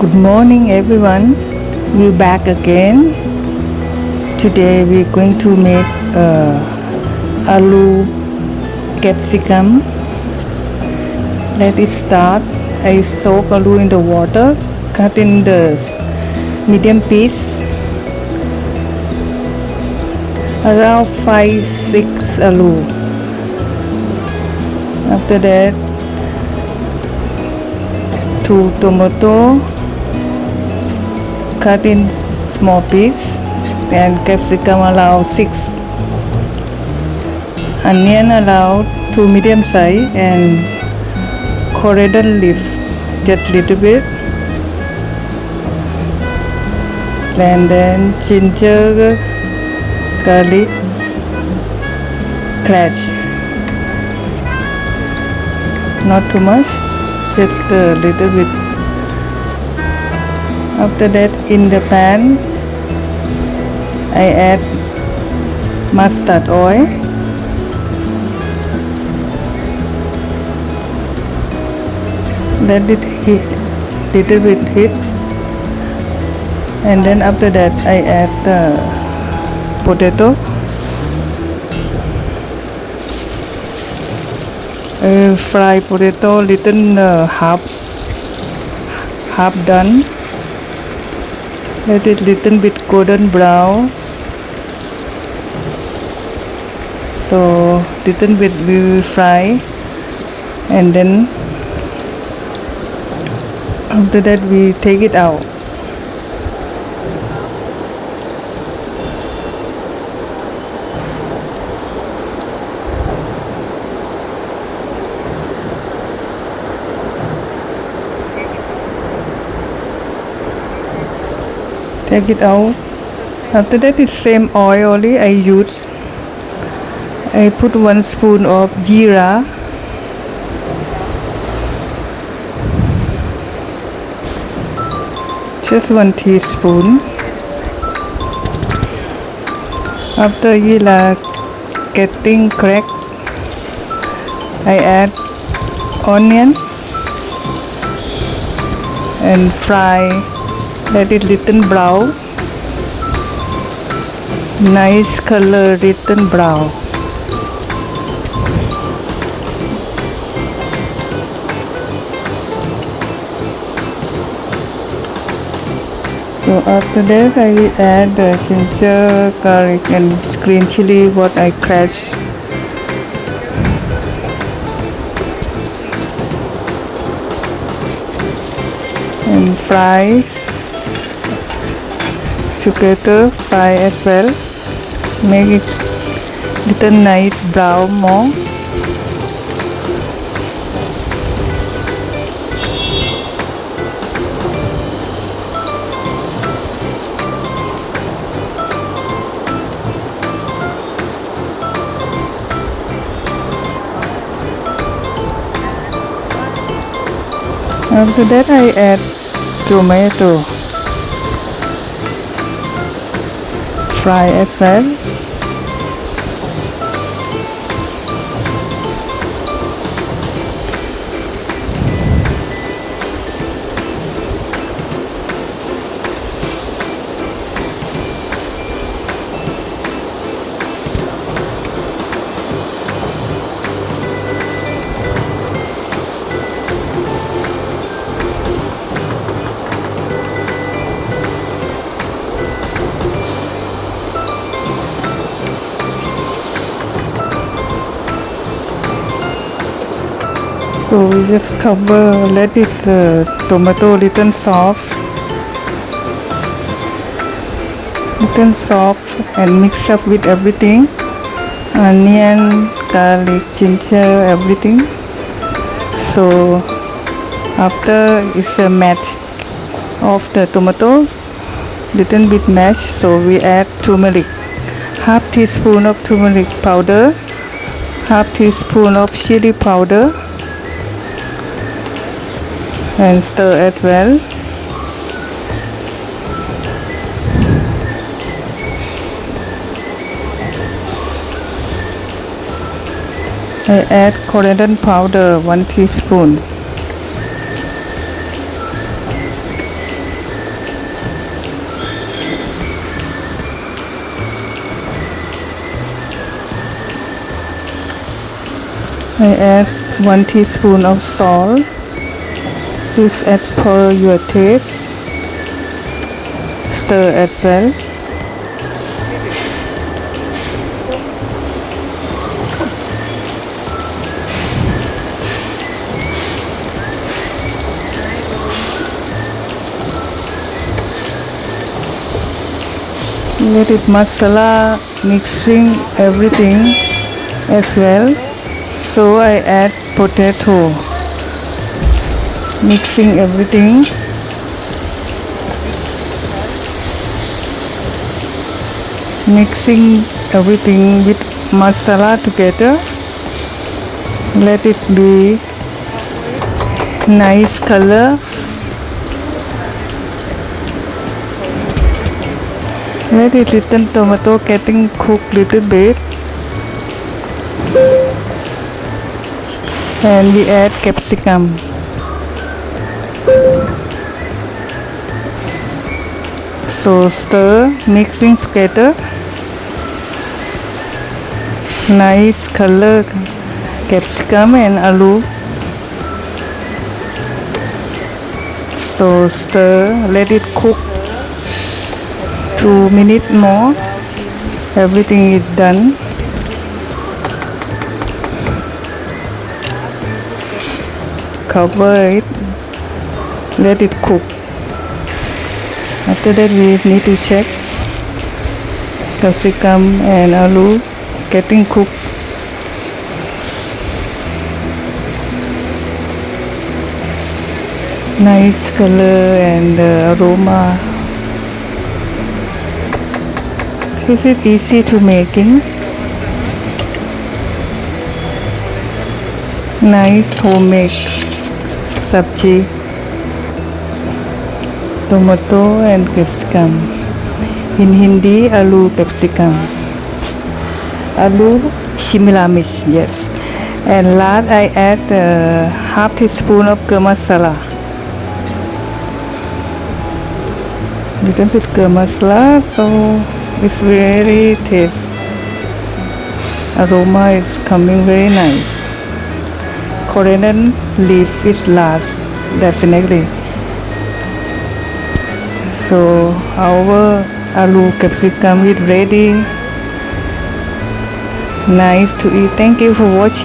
Good morning everyone. We're back again. Today we're going to make aloo capsicum. Let it start. I soak aloo in the water, cut in the medium piece, around 5-6 aloo. After that, 2 tomato, cut in small piece, and capsicum allowed 6. Onion allowed 2 medium size, and coriander leaf just little bit, and then ginger, garlic, crash. Not too much, just a little bit. After that, in the pan, I add mustard oil, let it heat, little bit heat, and then after that I add the potato. Fry potato little half done. Let it little bit golden brown. So little bit we will fry, and then after that we take it out. Take it out. After that, it's same oil only I use. I put 1 spoon of jeera, just 1 teaspoon. After jeera getting cracked, I add onion and fry. Let it little brown, nice color, little brown. So after that I will add the ginger, garlic and green chili what I crushed. And fry together, fry as well, make it little nice brown more. After that I add tomato, fry as well. So we just cover, let it tomato little soft and mix up with everything, onion, garlic, ginger, everything. So after it's a match of the tomato, little bit mash, so we add turmeric, half teaspoon of turmeric powder, half teaspoon of chili powder, and stir as well. I add coriander powder 1 teaspoon. I add 1 teaspoon of salt. This as per your taste. Stir as well. Let it masala mixing everything as well. So I add potato, mixing everything. Mixing everything with masala together. Let it be nice color. Let it little tomato getting cooked little bit. And we add capsicum. So stir, mixing together. Nice color capsicum and aloo. So stir, let it cook 2 minutes more. Everything is done. Cover it, let it cook. After that we need to check capsicum and aloo getting cooked. Nice color and aroma. Is it easy to making? Nice homemade sabzi, tomato and capsicum. In Hindi, aloo capsicum. Aloo shimla mirch, yes. And last I add half teaspoon of garam masala. Little bit garam masala, so it's very taste. Aroma is coming very nice. Coriander leaf is last, definitely. So our aloo capsicum is ready. Nice to eat. Thank you for watching.